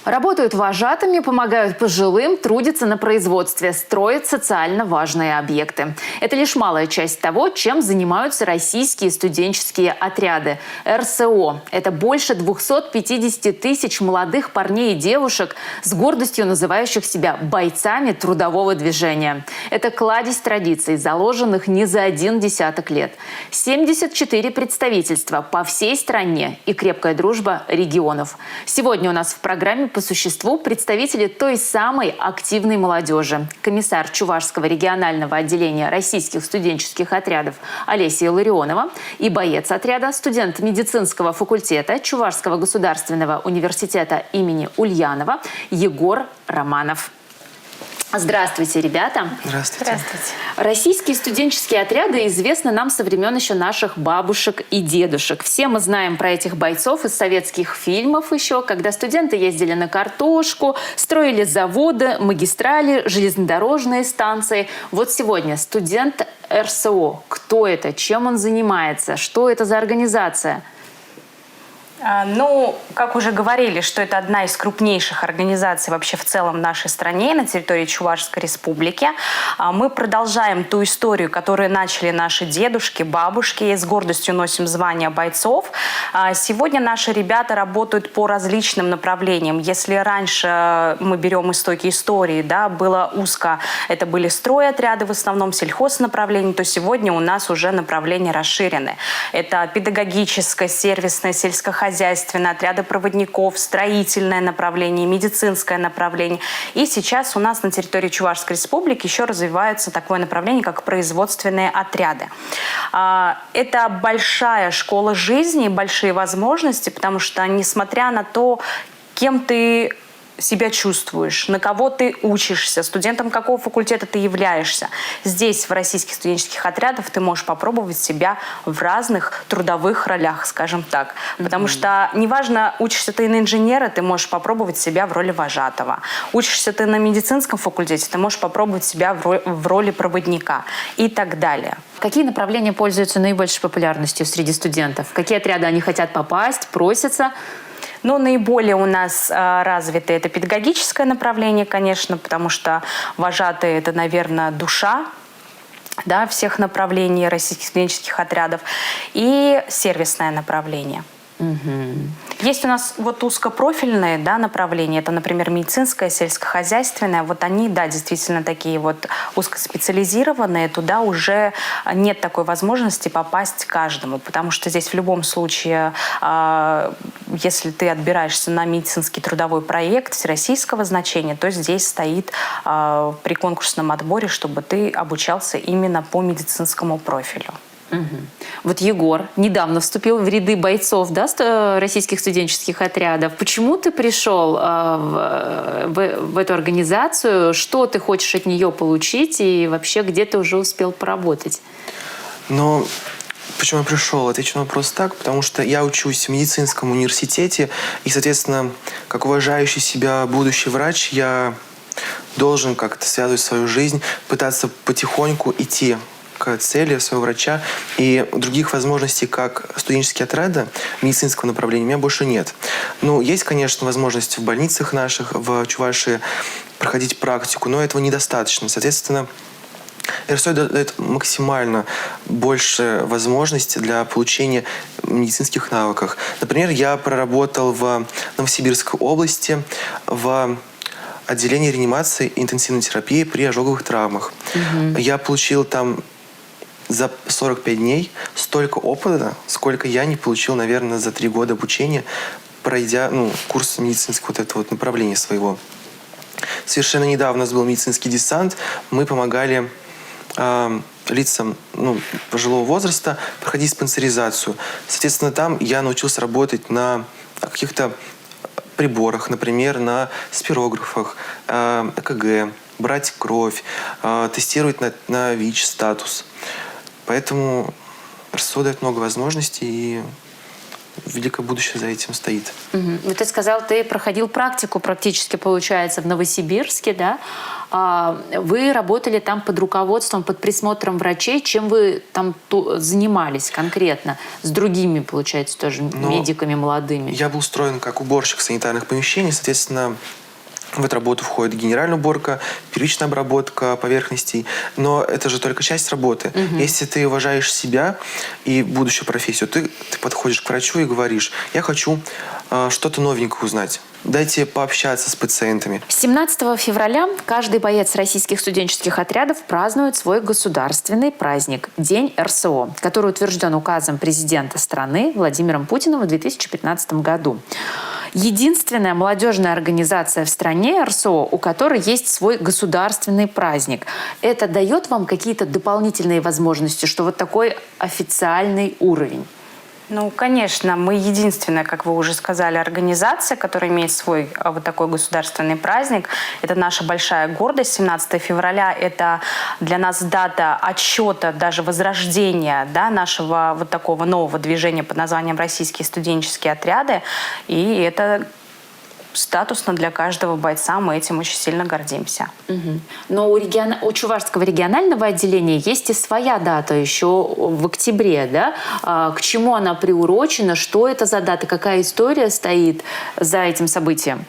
Работают вожатыми, помогают пожилым, трудятся на производстве, строят социально важные объекты. Это лишь малая часть того, чем занимаются российские студенческие отряды. РСО – это больше 250 тысяч молодых парней и девушек, с гордостью называющих себя бойцами трудового движения. Это кладезь традиций, заложенных не за один десяток лет. 74 представительства по всей стране и крепкая дружба регионов. Сегодня у нас в программе по существу представители той самой активной молодежи. Комиссар Чувашского регионального отделения российских студенческих отрядов Олеся Илларионова и боец отряда, студент медицинского факультета Чувашского государственного университета имени Ульянова Егор Романов. Здравствуйте, ребята. Здравствуйте. Здравствуйте. Российские студенческие отряды известны нам со времен еще наших бабушек и дедушек. Все мы знаем про этих бойцов из советских фильмов еще, когда студенты ездили на картошку, строили заводы, магистрали, железнодорожные станции. Вот сегодня студент РСО. Кто это? Чем он занимается? Что это за организация? Ну, как уже говорили, что это одна из крупнейших организаций вообще в целом в нашей стране, на территории Чувашской республики. Мы продолжаем ту историю, которую начали наши дедушки, бабушки, и с гордостью носим звание бойцов. Сегодня наши ребята работают по различным направлениям. Если раньше мы берем истоки истории, да, было узко, это были стройотряды, в основном сельхознаправления, то сегодня у нас уже направления расширены. Это педагогическое, сервисное, сельскохозяйственное, отряды проводников, строительное направление, медицинское направление. И сейчас у нас на территории Чувашской республики еще развивается такое направление, как производственные отряды. Это большая школа жизни, большие возможности, потому что, несмотря на то, кем ты себя чувствуешь, на кого ты учишься, студентом какого факультета ты являешься. Здесь, в российских студенческих отрядах, ты можешь попробовать себя в разных трудовых ролях, скажем так. Потому что неважно, учишься ты на инженера, ты можешь попробовать себя в роли вожатого. Учишься ты на медицинском факультете, ты можешь попробовать себя в роли проводника и так далее. Какие направления пользуются наибольшей популярностью среди студентов? В какие отряды они хотят попасть, просятся? Но наиболее у нас развито это педагогическое направление, конечно, потому что вожатые – это, наверное, душа, да, всех направлений российских студенческих отрядов, и сервисное направление. Есть у нас вот узкопрофильные, да, направления, это, например, медицинское, сельскохозяйственное, вот они, да, действительно такие вот узкоспециализированные, туда уже нет такой возможности попасть каждому, потому что здесь в любом случае, если ты отбираешься на медицинский трудовой проект всероссийского значения, то здесь стоит при конкурсном отборе, чтобы ты обучался именно по медицинскому профилю. Вот Егор недавно вступил в ряды бойцов, да, российских студенческих отрядов. Почему ты пришел в эту организацию? Что ты хочешь от нее получить? И вообще, где ты уже успел поработать? Ну, почему я пришел? Отвечу на вопрос так, потому что я учусь в медицинском университете, и, соответственно, как уважающий себя будущий врач, я должен как-то связывать свою жизнь, пытаться потихоньку идти к цели своего врача, и других возможностей, как студенческие отряды медицинского направления, у меня больше нет. Ну, есть, конечно, возможность в больницах наших, в Чувашии проходить практику, но этого недостаточно. Соответственно, РСО дает максимально больше возможностей для получения медицинских навыков. Например, я проработал в Новосибирской области в отделении реанимации и интенсивной терапии при ожоговых травмах. Я получил там за 45 дней столько опыта, сколько я не получил, наверное, за 3 года обучения, пройдя курс медицинского вот этого вот направления своего. Совершенно недавно у нас был медицинский десант. Мы помогали лицам пожилого возраста проходить диспансеризацию. Соответственно, там я научился работать на каких-то приборах, например, на спирографах, ЭКГ, брать кровь, тестировать на ВИЧ-статус. Поэтому РСО дает много возможностей, и великое будущее за этим стоит. Угу. Ты сказал, ты проходил практику практически, получается, в Новосибирске, да? Вы работали там под руководством, под присмотром врачей. Чем вы там занимались конкретно? С другими, получается, тоже медиками молодыми? Я был устроен как уборщик санитарных помещений, соответственно, в эту работу входит генеральная уборка, первичная обработка поверхностей. Но это же только часть работы. Если ты уважаешь себя и будущую профессию, ты подходишь к врачу и говоришь: я хочу что-то новенькое узнать. Дайте пообщаться с пациентами. 17 февраля каждый боец российских студенческих отрядов празднует свой государственный праздник – День РСО, который утвержден указом президента страны Владимиром Путиным в 2015 году. Единственная молодежная организация в стране РСО, у которой есть свой государственный праздник. Это дает вам какие-то дополнительные возможности, что вот такой официальный уровень? Конечно, мы единственная, как вы уже сказали, организация, которая имеет свой вот такой государственный праздник. Это наша большая гордость. 17 февраля – это для нас дата отсчета, даже возрождения, да, нашего вот такого нового движения под названием «Российские студенческие отряды». И это статусно для каждого бойца, мы этим очень сильно гордимся. Угу. Но у Чувашского регионального отделения есть и своя дата еще в октябре, да? К чему она приурочена, что это за дата, какая история стоит за этим событием?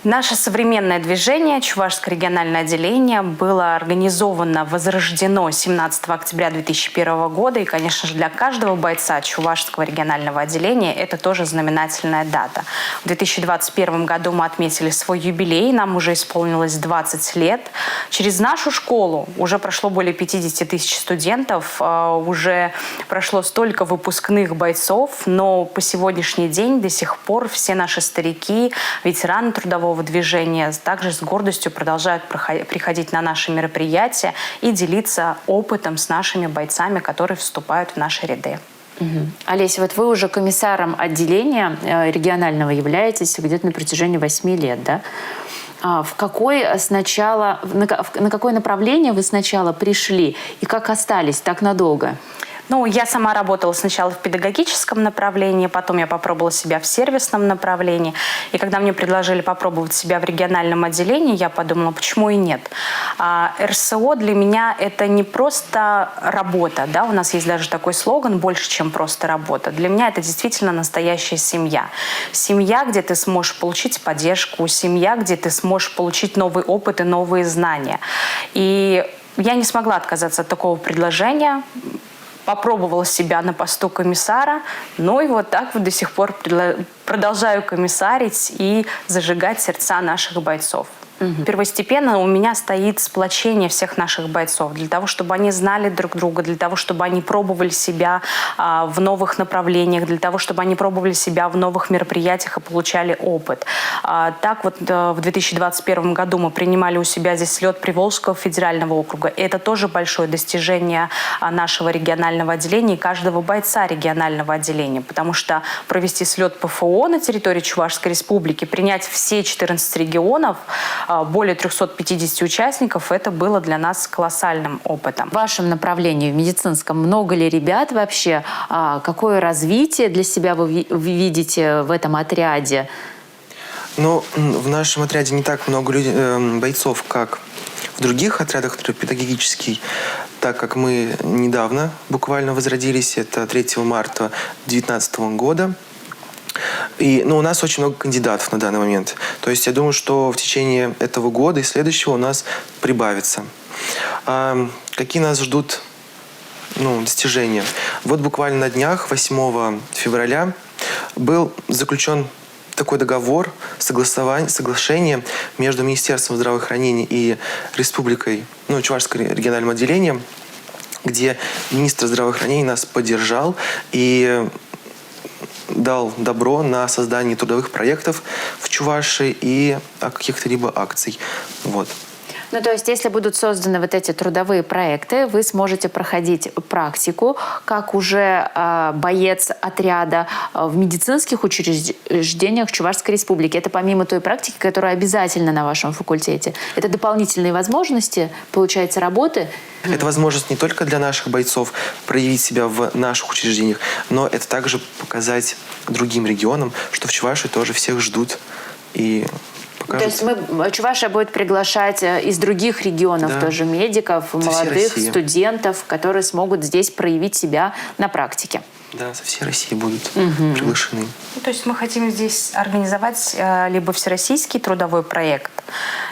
Наше современное движение, Чувашское региональное отделение, было организовано, возрождено 17 октября 2001 года. И, конечно же, для каждого бойца Чувашского регионального отделения это тоже знаменательная дата. В 2021 году мы отметили свой юбилей, нам уже исполнилось 20 лет. Через нашу школу уже прошло более 50 тысяч студентов, уже прошло столько выпускных бойцов, но по сегодняшний день до сих пор все наши старики, ветераны трудового движения также с гордостью продолжают приходить на наши мероприятия и делиться опытом с нашими бойцами, которые вступают в наши ряды. Олеся, вот вы уже комиссаром отделения регионального являетесь где-то на протяжении 8 лет, да? На какое направление вы сначала пришли и как остались так надолго? Я сама работала сначала в педагогическом направлении, потом я попробовала себя в сервисном направлении. И когда мне предложили попробовать себя в региональном отделении, я подумала, почему и нет. РСО для меня это не просто работа, да, у нас есть даже такой слоган «больше, чем просто работа». Для меня это действительно настоящая семья. Семья, где ты сможешь получить поддержку, семья, где ты сможешь получить новый опыт и новые знания. И я не смогла отказаться от такого предложения. Попробовала себя на посту комиссара, но и вот так вот до сих пор продолжаю комиссарить и зажигать сердца наших бойцов. Первостепенно у меня стоит сплочение всех наших бойцов, для того, чтобы они знали друг друга, для того, чтобы они пробовали себя в новых направлениях, для того, чтобы они пробовали себя в новых мероприятиях и получали опыт. Так вот в 2021 году мы принимали у себя здесь слет Приволжского федерального округа. И это тоже большое достижение нашего регионального отделения и каждого бойца регионального отделения, потому что провести слет ПФО на территории Чувашской республики, принять все 14 регионов, более 350 участников, это было для нас колоссальным опытом. В вашем направлении, в медицинском, много ли ребят вообще? Какое развитие для себя вы видите в этом отряде? В нашем отряде не так много бойцов, как в других отрядах, которые педагогический, так как мы недавно буквально возродились, это 3 марта 2019 года. И, у нас очень много кандидатов на данный момент. То есть я думаю, что в течение этого года и следующего у нас прибавится. Какие нас ждут достижения? Вот буквально на днях, 8 февраля, был заключен такой договор, соглашение между Министерством здравоохранения и Республикой, Чувашским региональным отделением где министр здравоохранения нас поддержал и дал добро на создание трудовых проектов в Чувашии и каких-то либо акций. Вот. Ну, то есть, если будут созданы вот эти трудовые проекты, вы сможете проходить практику как уже боец отряда в медицинских учреждениях Чувашской Республики. Это помимо той практики, которая обязательно на вашем факультете. Это дополнительные возможности, получается, работы. Это возможность не только для наших бойцов проявить себя в наших учреждениях, но это также показать другим регионам, что в Чувашии тоже всех ждут и покажут. То есть Чувашия будет приглашать из других регионов тоже медиков, молодых студентов, которые смогут здесь проявить себя на практике. Да, со всей России будут приглашены. То есть мы хотим здесь организовать либо всероссийский трудовой проект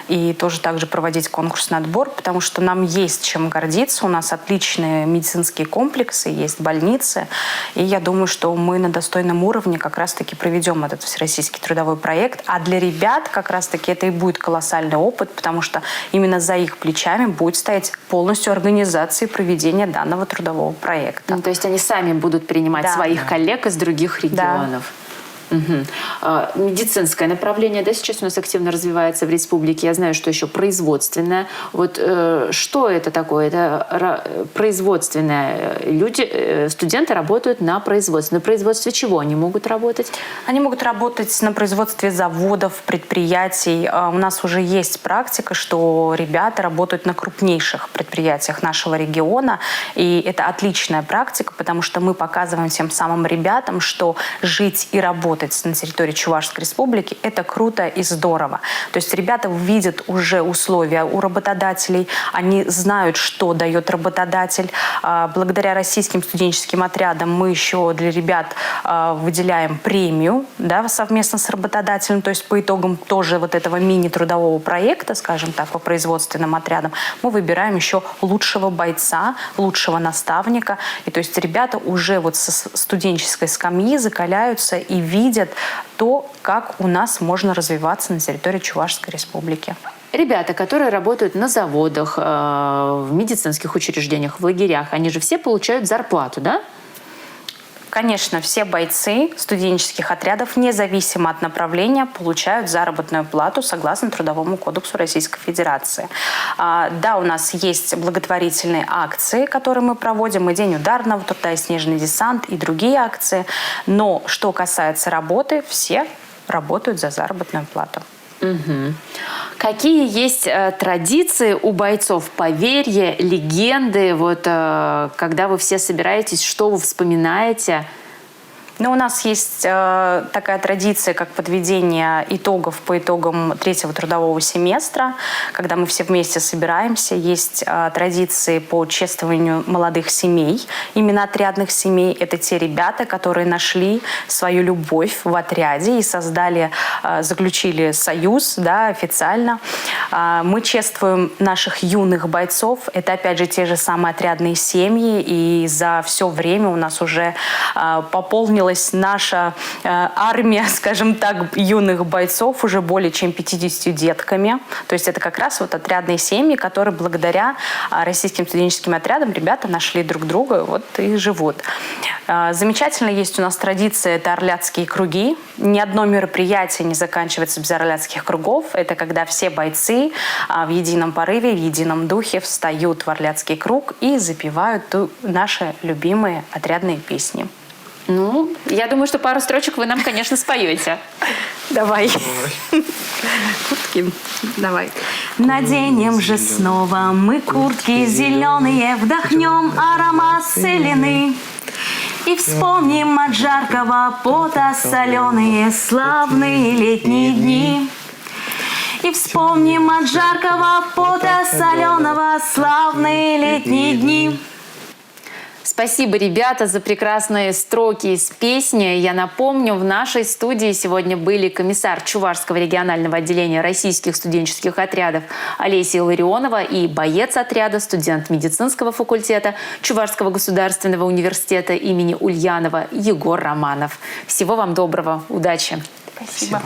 и тоже также проводить конкурсный отбор, потому что нам есть чем гордиться. У нас отличные медицинские комплексы, есть больницы. И я думаю, что мы на достойном уровне как раз-таки проведем этот всероссийский трудовой проект. А для ребят как раз-таки это и будет колоссальный опыт, потому что именно за их плечами будет стоять полностью организация и проведение данного трудового проекта. Ну, то есть они сами будут принимать своих коллег из других регионов. Медицинское направление, да, сейчас у нас активно развивается в республике. Я знаю, что еще производственное. Вот что это такое? Это производственное. Студенты работают на производстве. На производстве чего они могут работать? Они могут работать на производстве заводов, предприятий. У нас уже есть практика, что ребята работают на крупнейших предприятиях нашего региона. И это отличная практика, потому что мы показываем тем самым ребятам, что жить и работать на территории Чувашской Республики – это круто и здорово. То есть ребята видят уже условия у работодателей, они знают, что дает работодатель. Благодаря российским студенческим отрядам мы еще для ребят выделяем премию, да, совместно с работодателем. То есть по итогам тоже вот этого мини-трудового проекта, скажем так, по производственным отрядам, мы выбираем еще лучшего бойца, лучшего наставника. И то есть ребята уже вот со студенческой скамьи закаляются и видят то, как у нас можно развиваться на территории Чувашской Республики. Ребята, которые работают на заводах, в медицинских учреждениях, в лагерях, они же все получают зарплату, да? Конечно, все бойцы студенческих отрядов, независимо от направления, получают заработную плату согласно Трудовому кодексу Российской Федерации. Да, у нас есть благотворительные акции, которые мы проводим, и День ударного труда, и Снежный десант, и другие акции. Но что касается работы, все работают за заработную плату. Угу. Какие есть традиции у бойцов, поверья, легенды? Вот когда вы все собираетесь, что вы вспоминаете? Но у нас есть такая традиция, как подведение итогов по итогам третьего трудового семестра, когда мы все вместе собираемся. Есть традиции по чествованию молодых семей, именно отрядных семей. Это те ребята, которые нашли свою любовь в отряде и заключили союз, да, официально. Мы чествуем наших юных бойцов. Это, опять же, те же самые отрядные семьи. И за все время у нас уже пополнилась наша армия, скажем так, юных бойцов уже более чем 50 детками. То есть это как раз вот отрядные семьи, которые благодаря российским студенческим отрядам ребята нашли друг друга вот и живут. Замечательно есть у нас традиция – это орляцкие круги. Ни одно мероприятие не заканчивается без орляцких кругов. Это когда все бойцы в едином порыве, в едином духе встают в орляцкий круг и запевают наши любимые отрядные песни. Ну, я думаю, что пару строчек вы нам, конечно, споете. Давай. Куртки. Давай. Наденем же снова мы куртки зеленые, вдохнем аромат целины. И вспомним от жаркого пота соленые славные летние дни. И вспомним от жаркого пота соленого славные летние дни. Спасибо, ребята, за прекрасные строки из песни. Я напомню, в нашей студии сегодня были комиссар Чувашского регионального отделения российских студенческих отрядов Олеся Илларионова и боец отряда, студент медицинского факультета Чувашского государственного университета имени Ульянова Егор Романов. Всего вам доброго, удачи. Спасибо.